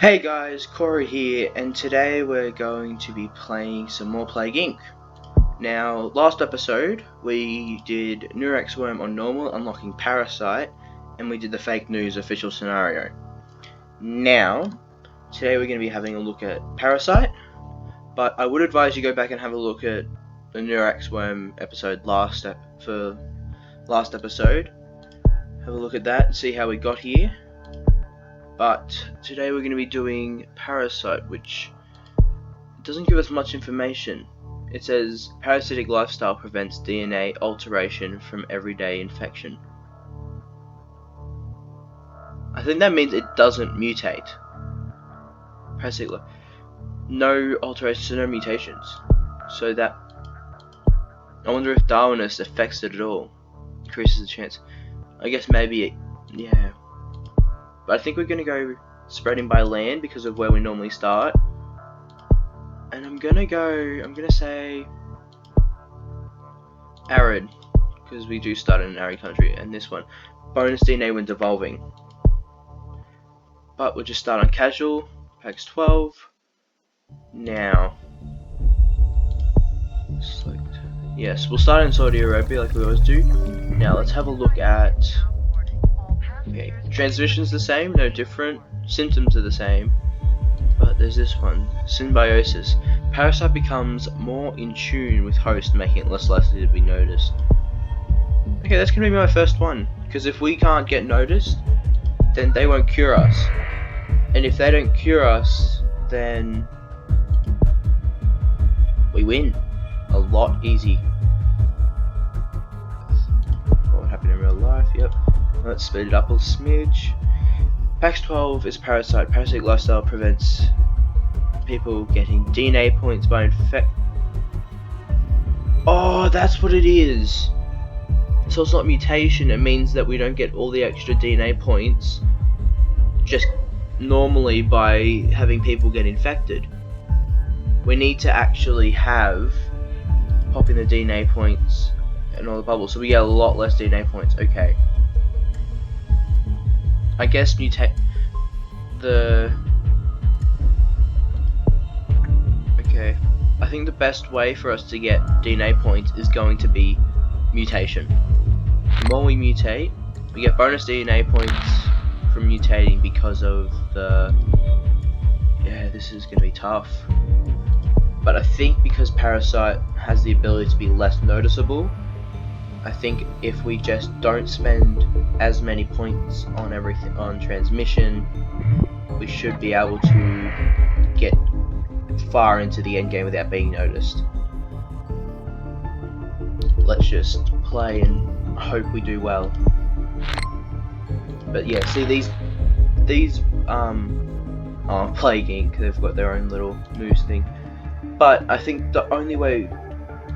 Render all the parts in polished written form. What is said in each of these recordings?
Hey guys, Corey here, and today we're going to be playing some more Plague Inc. Now, last episode we did Nurex Worm on normal, unlocking Parasite, and we did the fake news official scenario. Now, today we're going to be having a look at Parasite, but I would advise you go back and have a look at the Nurex Worm episode last episode. Have a look at that and see how we got here. But today we're going to be doing Parasite, which doesn't give us much information. It says parasitic lifestyle prevents DNA alteration from everyday infection. I think that means it doesn't mutate. Parasitic no alterations, so no mutations. So that I wonder if Darwinist affects it at all. Increases the chance. I guess maybe it, yeah. But I think we're going to go spreading by land because of where we normally start. And I'm going to say arid, because we do start in an arid country. And this one, bonus DNA when devolving. But we'll just start on casual, packs 12. Now, select, yes, we'll start in Saudi Arabia like we always do. Now let's have a look at. Okay, transmission's the same, no different. Symptoms are the same, but there's this one, symbiosis. Parasite becomes more in tune with host, making it less likely to be noticed. Okay, that's gonna be my first one, because if we can't get noticed, then they won't cure us. And if they don't cure us, then we win. A lot easy. What happened in real life, yep. Let's speed it up a smidge. Pax 12 is Parasite. Parasitic lifestyle prevents people getting DNA points by infect. Oh, that's what it is. So it's not mutation. It means that we don't get all the extra DNA points just normally by having people get infected. We need to actually have popping the DNA points and all the bubbles, so we get a lot less DNA points. Okay. I guess mutate the. Okay, I think the best way for us to get DNA points is going to be mutation. The more we mutate, we get bonus DNA points from mutating because of the. Yeah, this is going to be tough. But I think because Parasite has the ability to be less noticeable, I think if we just don't spend as many points on everything on transmission, we should be able to get far into the end game without being noticed. Let's just play and hope we do well. But yeah, see these Plague Inc. They've got their own little news thing. But I think the only way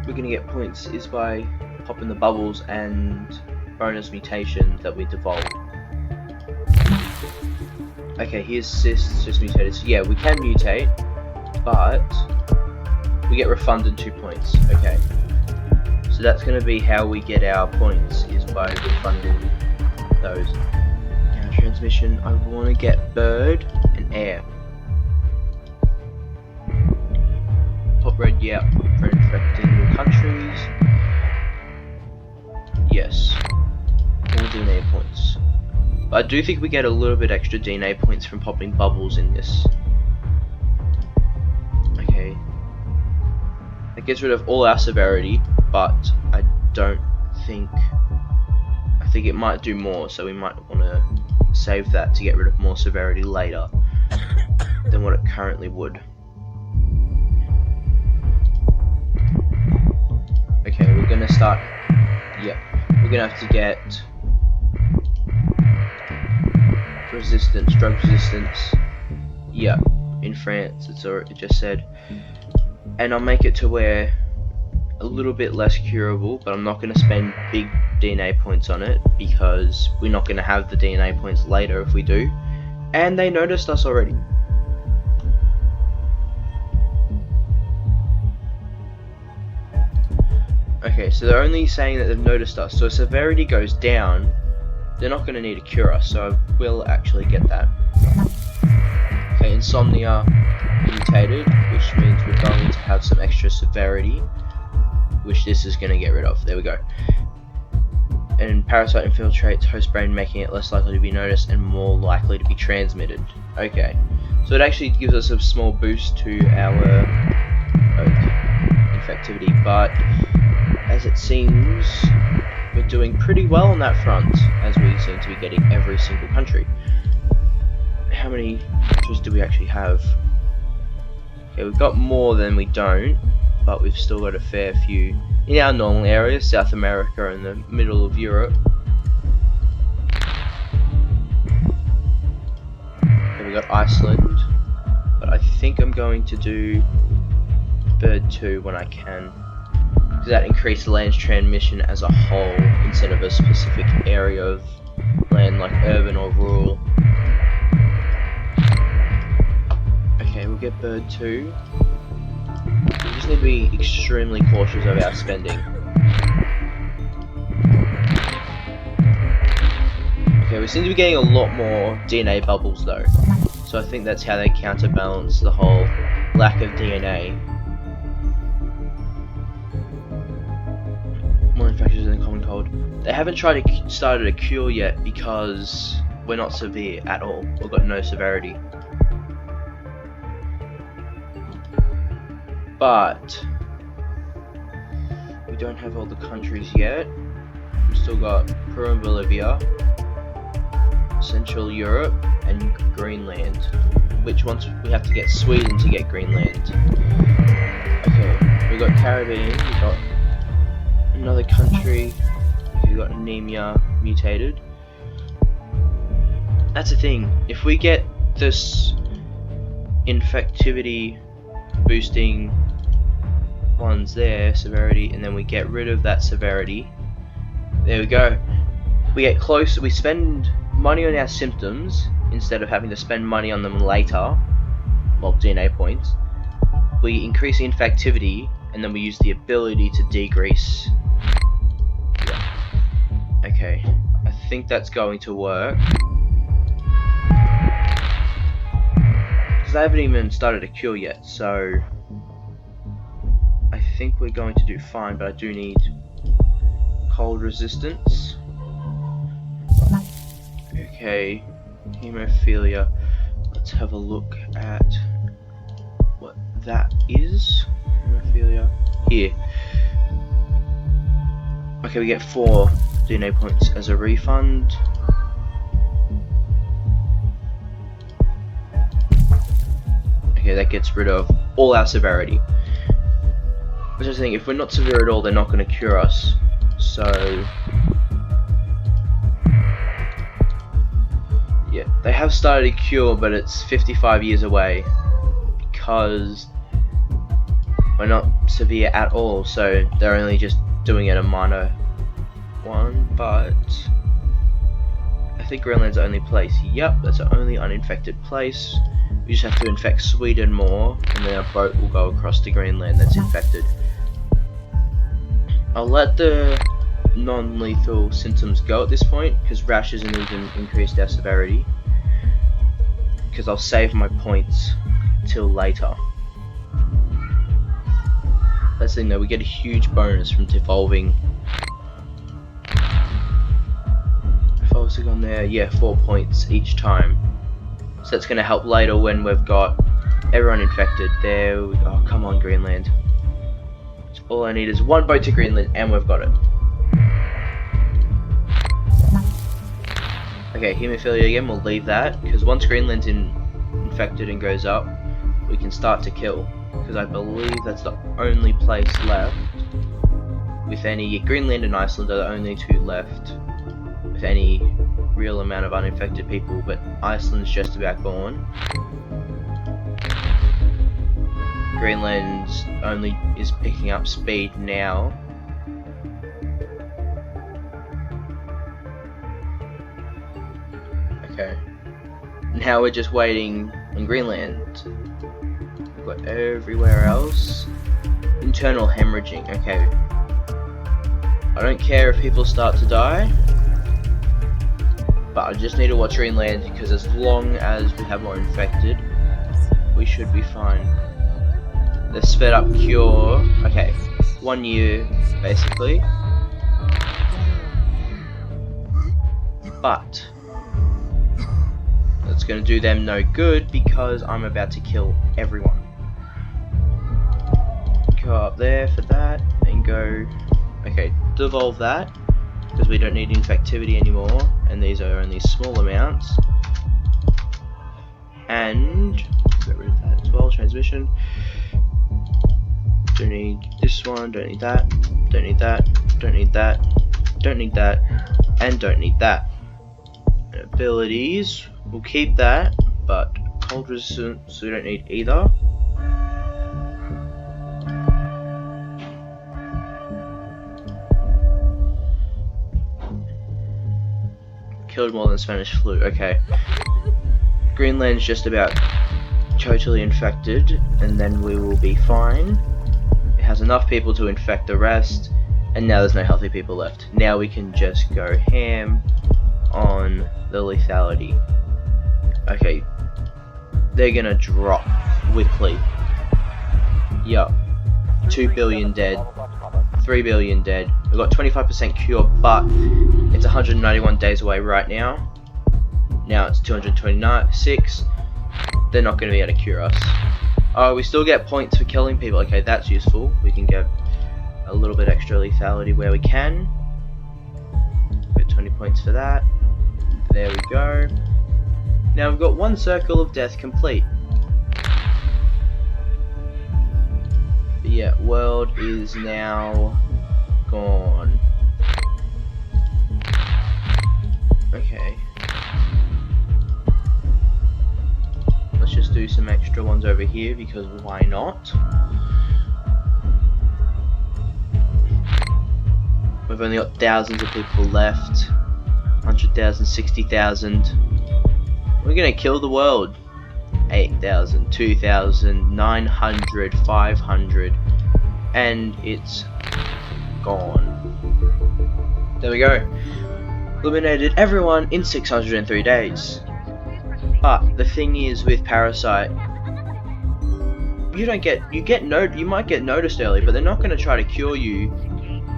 we're gonna get points is by popping the bubbles and bonus mutation that we devolved. Okay, here's cysts just mutated. So yeah, we can mutate, but we get refunded 2 points. Okay, so that's going to be how we get our points, is by refunding those. Now transmission, I want to get bird and air. Pop red, yeah, for infecting new countries. Yes, more DNA points. But I do think we get a little bit extra DNA points from popping bubbles in this. Okay. That gets rid of all our severity, but I don't think. I think it might do more, so we might want to save that to get rid of more severity later than what it currently would. Okay, we're gonna start. Yep. We're gonna have to get resistance, drug resistance. Yeah, in France, it just said, and I'll make it to where a little bit less curable, but I'm not gonna spend big DNA points on it because we're not gonna have the DNA points later if we do, and they noticed us already. Okay, so they're only saying that they've noticed us, so if severity goes down, they're not going to need to cure us, so I will actually get that. Okay, in insomnia mutated, which means we're going to have some extra severity, which this is going to get rid of. There we go. And parasite infiltrates host brain, making it less likely to be noticed and more likely to be transmitted. Okay, so it actually gives us a small boost to our infectivity, but as it seems we're doing pretty well on that front, as we seem to be getting every single country. How many countries do we actually have? Okay, we've got more than we don't, but we've still got a fair few in our normal areas, South America and the middle of Europe. Okay, we got Iceland, but I think I'm going to do bird 2 when I can, because that increases land transmission as a whole instead of a specific area of land like urban or rural. Okay, we'll get bird 2. We just need to be extremely cautious of our spending. Okay, we seem to be getting a lot more DNA bubbles though, so I think that's how they counterbalance the whole lack of DNA. More infections than the common cold. They haven't started a cure yet because we're not severe at all. We've got no severity. But we don't have all the countries yet. We've still got Peru and Bolivia, Central Europe, and Greenland. Which ones we have to get Sweden to get Greenland. Okay, we've got Caribbean, we've got another country, we've got anemia mutated. That's the thing, if we get this infectivity boosting ones there, severity, and then we get rid of that severity, there we go. We get close, we spend money on our symptoms instead of having to spend money on them later, well, DNA points. We increase the infectivity and then we use the ability to decrease. Yeah. Okay, I think that's going to work. Because I haven't even started a cure yet, so I think we're going to do fine, but I do need cold resistance. Okay, hemophilia. Let's have a look at what that is. Hemophilia. Here. Okay, we get 4 DNA points as a refund. Okay, that gets rid of all our severity. Which is the thing, if we're not severe at all, they're not going to cure us. So yeah, they have started a cure, but it's 55 years away because we're not severe at all. So they're only just doing it a minor one. But I think Greenland's the only place. Yep, that's the only uninfected place. We just have to infect Sweden more, and then our boat will go across to Greenland that's infected. I'll let the non-lethal symptoms go at this point, because rash hasn't even increased our severity. Because I'll save my points till later. That's the thing though, we get a huge bonus from devolving. If I was to go on there, yeah, 4 points each time. So that's going to help later when we've got everyone infected. There we go. Oh, come on, Greenland. All I need is 1 boat to Greenland, and we've got it. Okay, hemophilia again, we'll leave that, because once Greenland's infected and goes up, we can start to kill. Because I believe that's the only place left with any. Greenland and Iceland are the only 2 left with any real amount of uninfected people, but Iceland's just about gone. Greenland only is picking up speed now. Okay. Now we're just waiting on Greenland. We've got everywhere else. Internal hemorrhaging, okay. I don't care if people start to die, but I just need to watch Greenland, because as long as we have more infected, we should be fine. The sped up cure, okay, 1 year basically. But that's going to do them no good because I'm about to kill everyone. Go up there for that and go, okay, devolve that because we don't need infectivity anymore, and these are only small amounts. And get rid of that as well. Transmission. Don't need this one. Don't need that. Don't need that. Don't need that. Don't need that. And don't need that. And abilities. We'll keep that, but cold resistance we don't need either. Killed more than Spanish flu. Okay. Greenland's just about totally infected, and then we will be fine. It has enough people to infect the rest, and now there's no healthy people left. Now we can just go ham on the lethality. Okay, they're gonna drop quickly. Yup, 2 billion dead, 3 billion dead. We've got 25% cure, but it's 191 days away right now. Now it's 226. They're not going to be able to cure us. Oh, we still get points for killing people. Okay, that's useful. We can get a little bit extra lethality where we can. Get 20 points for that. There we go. Now we've got 1 circle of death complete. But yeah, world is now gone. Okay. Let's just do some extra ones over here because why not? We've only got thousands of people left. 100,000, 60,000. We're gonna kill the world. 8,000, 2,000, 900, 500, and it's gone. There we go. Eliminated everyone in 603 days. But the thing is with Parasite, you might get noticed early, but they're not going to try to cure you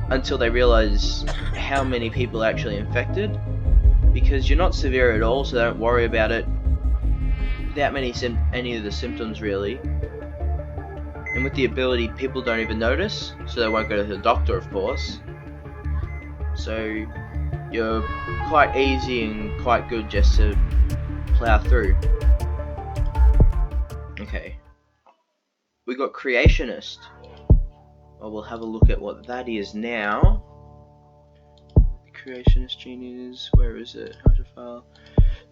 until they realize how many people are actually infected, because you're not severe at all, so they don't worry about it. Without any of the symptoms really. And with the ability, people don't even notice, so they won't go to the doctor, of course. So you're quite easy and quite good just to plow through. Okay, we got Creationist. Well, we'll have a look at what that is now. Creationist genius, where is it? Hydrophile.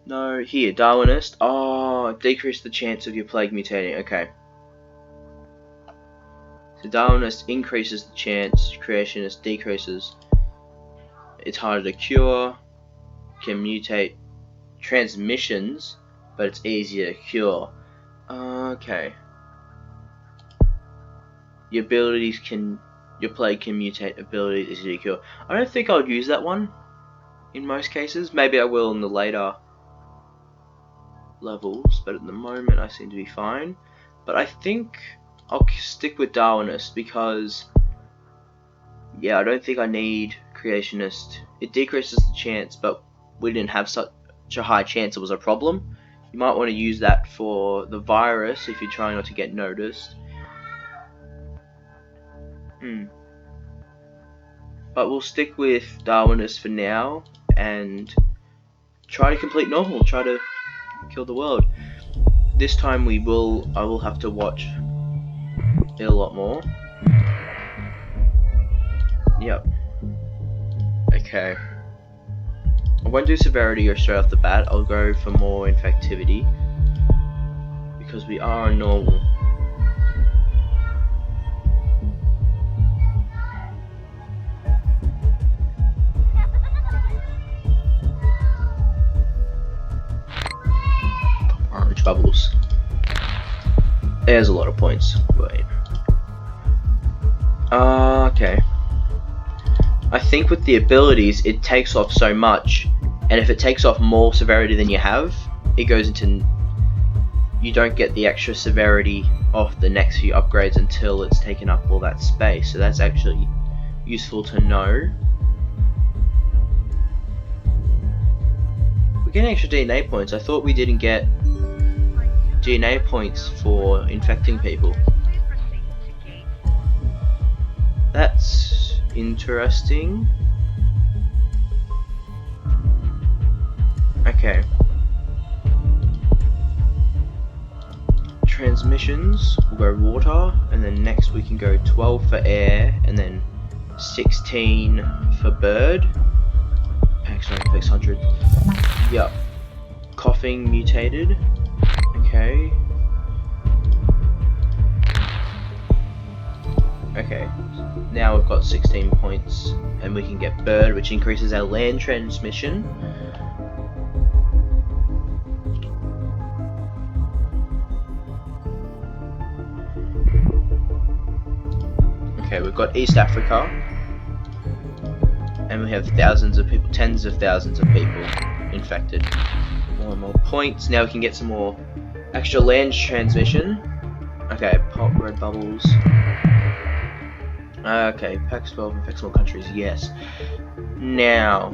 No, here, Darwinist. Oh, decrease the chance of your plague mutating. Okay. So Darwinist increases the chance, Creationist decreases. It's harder to cure, can mutate transmissions, but it's easier to cure. Okay. Your plague can mutate abilities, easier to cure. I don't think I would use that one in most cases. Maybe I will in the later levels, but at the moment I seem to be fine. But I think I'll stick with Darwinist because, yeah, I don't think I need Creationist. It decreases the chance, but we didn't have such a high chance it was a problem. You might want to use that for the virus if you're trying not to get noticed. But we'll stick with Darwinist for now and try to complete normal, try to kill the world. This time I will have to watch it a lot more. Yep. Okay. I won't do severity straight off the bat. I'll go for more infectivity because we are normal. Orange bubbles. There's a lot of points. Wait. Okay. I think with the abilities, it takes off so much, and if it takes off more severity than you have, it goes into you don't get the extra severity of the next few upgrades until it's taken up all that space. So that's actually useful to know. We're getting extra DNA points. I thought we didn't get DNA points for infecting people. That's interesting. Okay. Transmissions, we'll go water, and then next we can go 12 for air, and then 16 for bird. Packs 100. Yup. Coughing mutated. Okay. Okay. Now we've got 16 points, and we can get bird, which increases our land transmission. Okay, we've got East Africa, and we have thousands of people, tens of thousands of people infected. More and more points. Now we can get some more extra land transmission. Okay, pop red bubbles. Okay, packs 12 infects more countries. Yes. Now,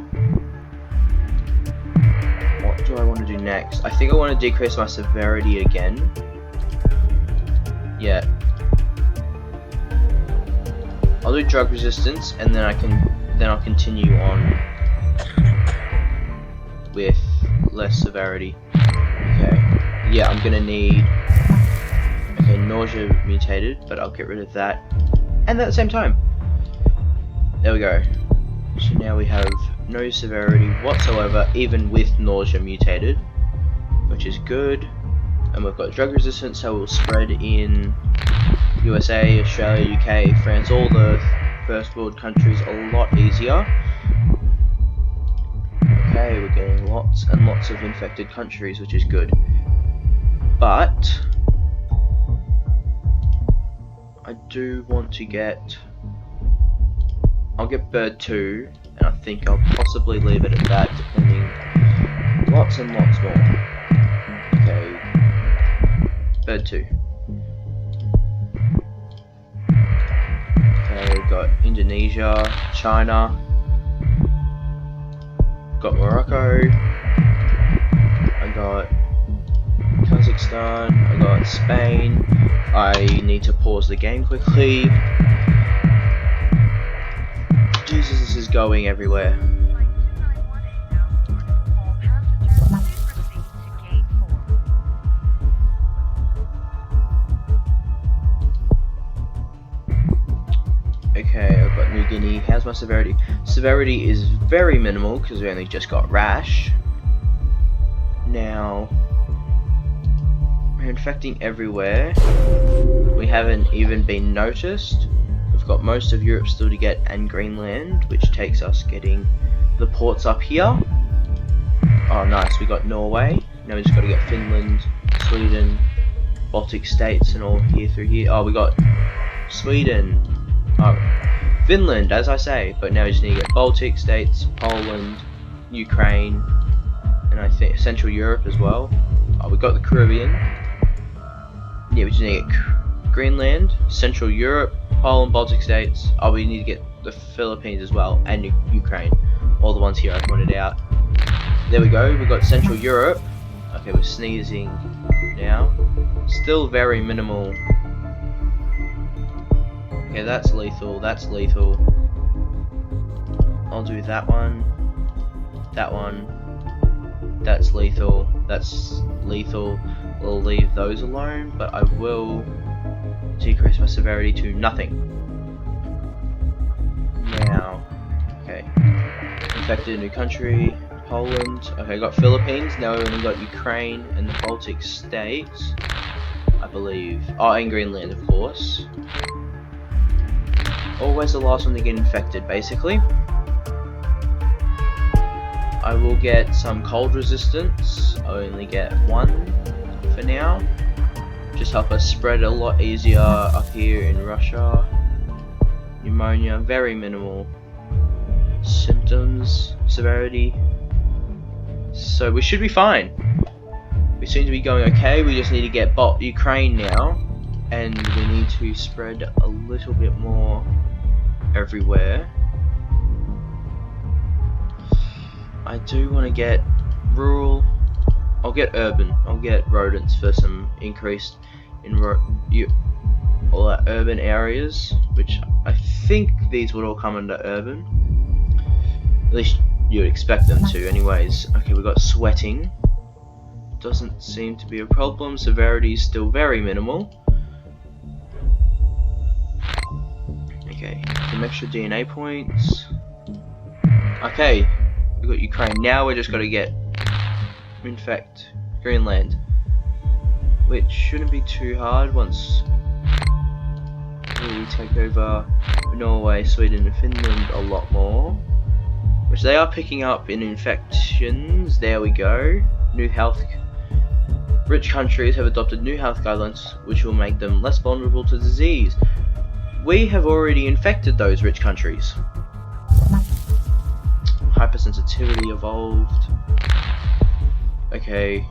what do I want to do next? I think I want to decrease my severity again. Yeah. I'll do drug resistance, and then I'll continue on with less severity. Okay. Yeah, I'm gonna need. Okay, nausea mutated, but I'll get rid of that. And at the same time. There we go. So now we have no severity whatsoever, even with nausea mutated, which is good. And we've got drug resistance, so we'll spread in USA, Australia, UK, France, all the first world countries a lot easier. Okay, we're getting lots and lots of infected countries, which is good. But I do want to get. I'll get bird 2, and I think I'll possibly leave it at that, depending. Lots and lots more. Okay, bird 2. Okay, we've got Indonesia, China, got Morocco, I got Kazakhstan, I got Spain. I need to pause the game quickly. Jesus, this is going everywhere. Okay, I've got New Guinea. How's my severity? Severity is very minimal because we only just got rash. Now, we're infecting everywhere. We haven't even been noticed. We've got most of Europe still to get, and Greenland, which takes us getting the ports up here. Oh nice, we got Norway. Now we just got to get Finland, Sweden, Baltic states, and all here through here. Oh, we got Sweden. Oh, Finland, as I say, but now we just need to get Baltic states, Poland, Ukraine, and I think Central Europe as well. Oh, we got the Caribbean. Yeah, we just need to get Greenland, Central Europe, Poland, Baltic states. Oh, we need to get the Philippines as well, and Ukraine. All the ones here I pointed out. There we go, we got Central Europe. Okay, we're sneezing now. Still very minimal. Okay, that's lethal, that's lethal. I'll do that one. That one. That's lethal. That's lethal. We'll leave those alone, but I will decrease my severity to nothing. Now, okay. Infected a new country, Poland. Okay, got Philippines. Now we've only got Ukraine and the Baltic states, I believe. Oh, and Greenland, of course. Always the last one to get infected, basically. I will get some cold resistance. I only get 1 for now. Just help us spread a lot easier up here in Russia. Pneumonia, very minimal symptoms, severity. So we should be fine. We seem to be going okay. We just need to get Ukraine now, and we need to spread a little bit more everywhere. I do want to get rural. I'll get urban. I'll get rodents for some increase in all our urban areas, which I think these would all come under urban. At least you would expect them to, anyways. Okay, we got sweating. Doesn't seem to be a problem. Severity is still very minimal. Okay, some extra DNA points. Okay, we got Ukraine. Now we just got to get infect Greenland, which shouldn't be too hard once we take over Norway, Sweden, and Finland a lot more, which they are picking up in infections. There we go. New health. Rich countries have adopted new health guidelines, which will make them less vulnerable to disease. We have already infected those rich countries. Hypersensitivity evolved. Okay.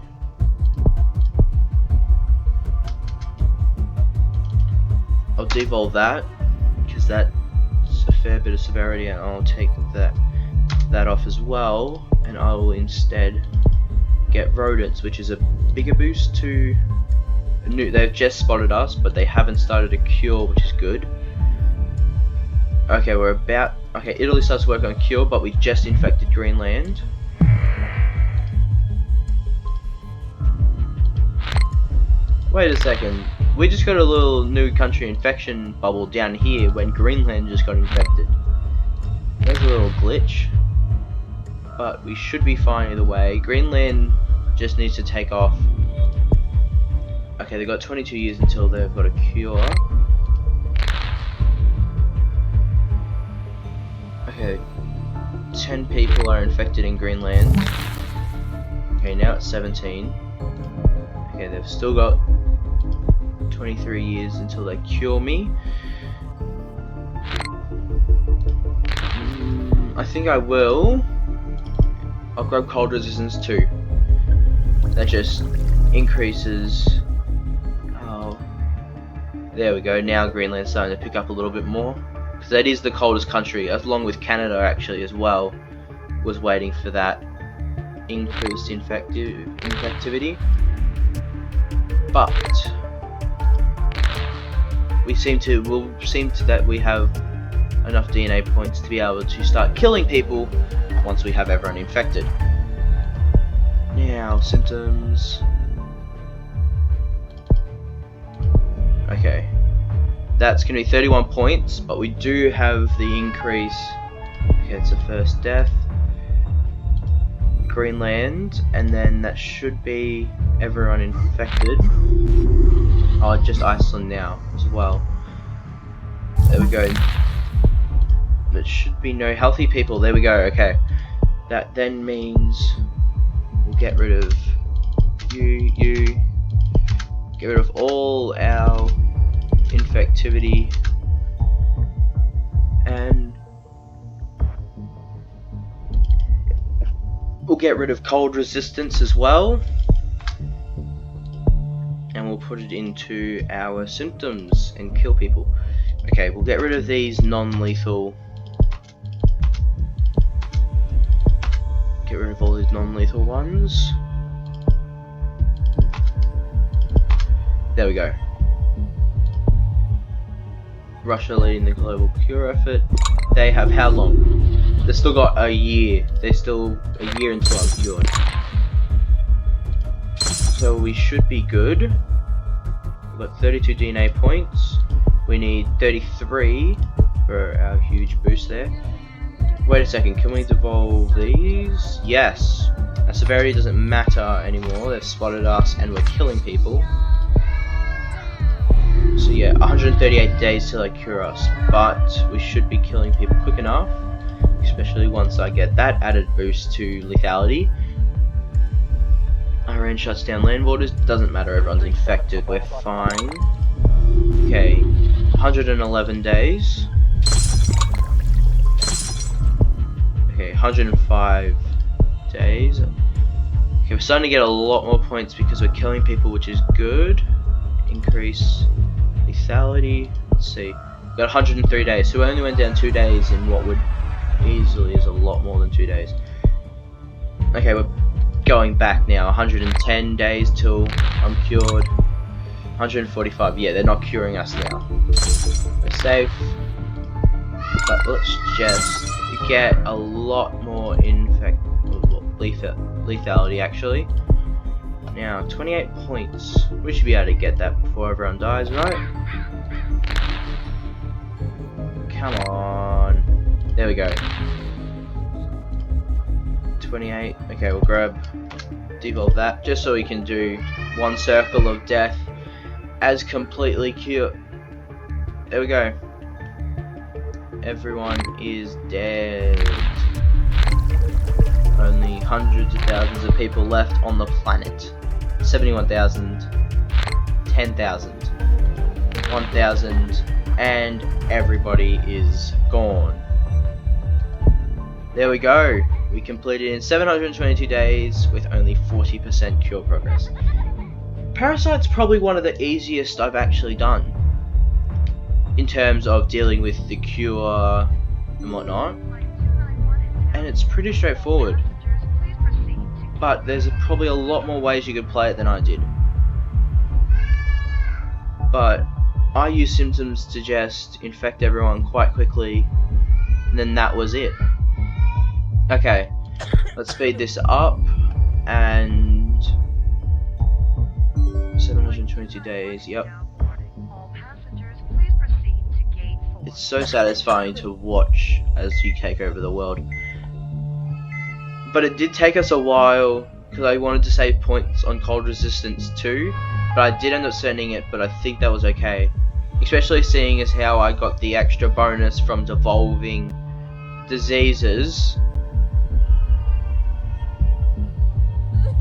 I'll devolve that, because that's a fair bit of severity, and I'll take that off as well, and I will instead get rodents, which is a bigger boost to they've just spotted us, but they haven't started a cure, which is good. Okay, okay, Italy starts work on a cure, but we just infected Greenland. Wait a second, we just got a little new country infection bubble down here when Greenland just got infected. There's a little glitch, but we should be fine either way. Greenland just needs to take off. Okay, they've got 22 years until they've got a cure. Okay, 10 people are infected in Greenland. Okay, now it's 17. Okay, they've still got 23 years until they cure me. I think I will. I'll grab cold resistance too. That just increases. Oh, there we go. Now Greenland's starting to pick up a little bit more, because that is the coldest country, along with Canada actually as well. Was waiting for that increased infectivity, but we'll seem to that we have enough DNA points to be able to start killing people once we have everyone infected. Now, symptoms. Okay. That's going to be 31 points, but we do have the increase. Okay, it's the first death. Greenland, and then that should be everyone infected. Oh, just Iceland now as well. There we go. There should be no healthy people. There we go. Okay. That then means we'll get rid of you, get rid of all our infectivity, and we'll get rid of cold resistance as well, and we'll put it into our symptoms and kill people. Okay, we'll get rid of these non-lethal. Get rid of all these non-lethal ones. There we go. Russia leading the global cure effort. They have how long? They've still got a year. They're still a year until I'm cured. So we should be good. We've got 32 DNA points. We need 33 for our huge boost there. Wait a second, can we devolve these? Yes. Our severity doesn't matter anymore. They've spotted us and we're killing people. So yeah, 138 days till they cure us, but we should be killing people quick enough, especially once I get that added boost to lethality. Iran shuts down land borders. Doesn't matter, everyone's infected, we're fine. Okay, 111 days. Okay, 105 days. Okay, we're starting to get a lot more points because we're killing people, which is good. Increase lethality. Let's see. We've got 103 days, so we only went down 2 days in what would easily is a lot more than 2 days. Okay, we're going back now. 110 days till I'm cured. 145. Yeah, they're not curing us now. We're safe. But let's just get a lot more lethality actually. Now, 28 points. We should be able to get that before everyone dies, right? Come on. There we go. 28. Okay, we'll devolve that, just so we can do one circle of death as completely cured. There we go. Everyone is dead. Only hundreds of thousands of people left on the planet. 71,000, 10,000, 1,000, and everybody is gone. There we go. We completed in 722 days with only 40% cure progress. Parasite's probably one of the easiest I've actually done in terms of dealing with the cure and whatnot, and it's pretty straightforward. But there's probably a lot more ways you could play it than I did. But I used symptoms to just infect everyone quite quickly, and then that was it. Okay, let's speed this up, and 722 days, yep. It's so satisfying to watch as you take over the world. But it did take us a while, because I wanted to save points on cold resistance too, but I did end up sending it, but I think that was okay. Especially seeing as how I got the extra bonus from devolving diseases.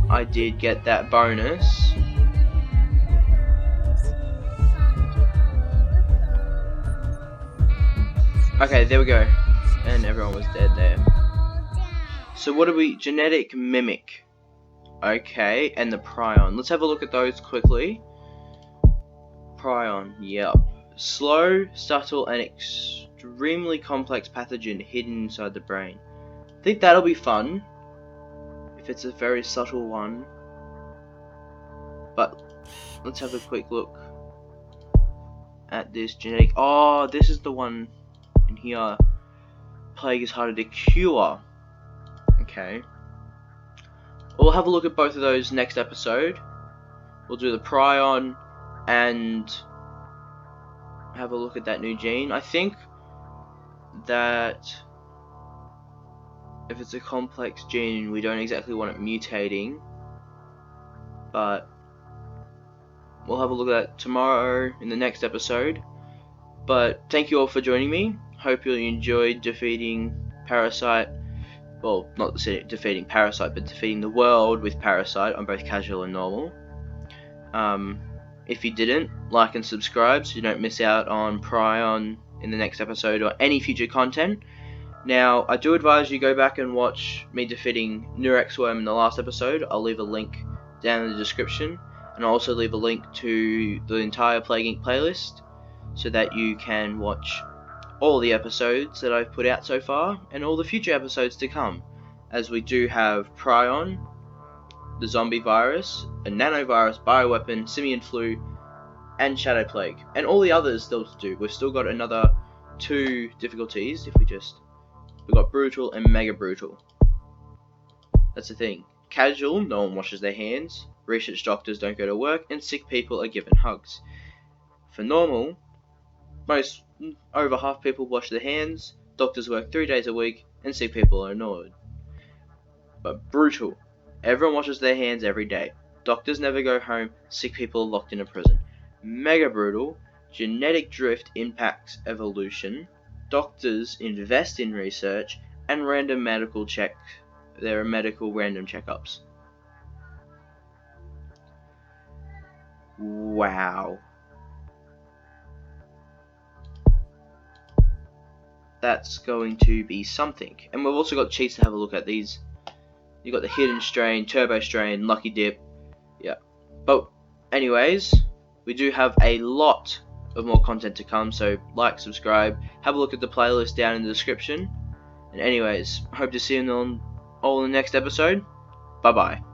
I did get that bonus. Okay, there we go. And everyone was dead there. So what do we... Genetic mimic. Okay, and the prion. Let's have a look at those quickly. Prion, yep. Slow, subtle, and extremely complex pathogen hidden inside the brain. I think that'll be fun. If it's a very subtle one. But let's have a quick look at this genetic... Oh, this is the one in here. Plague is harder to cure. Okay. We'll have a look at both of those next episode. We'll do the prion and have a look at that new gene. I think that if it's a complex gene, we don't exactly want it mutating, but we'll have a look at that tomorrow in the next episode. But thank you all for joining me. Hope you enjoyed defeating Parasite. Well, not defeating Parasite, but defeating the world with Parasite on both casual and normal. If you didn't, like and subscribe so you don't miss out on Prion in the next episode or any future content. Now, I do advise you go back and watch me defeating Worm in the last episode. I'll leave a link down in the description, and I'll also leave a link to the entire Plague Inc. playlist so that you can watch all the episodes that I've put out so far and all the future episodes to come, as we do have Prion, the zombie virus, a nanovirus, bioweapon, simian flu, and shadow plague, and all the others still to do. We've still got another 2 difficulties. We've got brutal and mega brutal. That's the thing. Casual, no one washes their hands. Research doctors don't go to work, and sick people are given hugs. For normal, over half people wash their hands, doctors work 3 days a week, and sick people are ignored. But brutal, everyone washes their hands every day. Doctors never go home, sick people are locked in a prison. Mega brutal, genetic drift impacts evolution, doctors invest in research, and random medical there are medical random checkups. Wow. That's going to be something. And we've also got cheats to have a look at. These You got the hidden strain, turbo strain, lucky dip. Yeah. But anyways, we do have a lot of more content to come, so like, subscribe, have a look at the playlist down in the description. And anyways, hope to see you all in the next episode. Bye bye.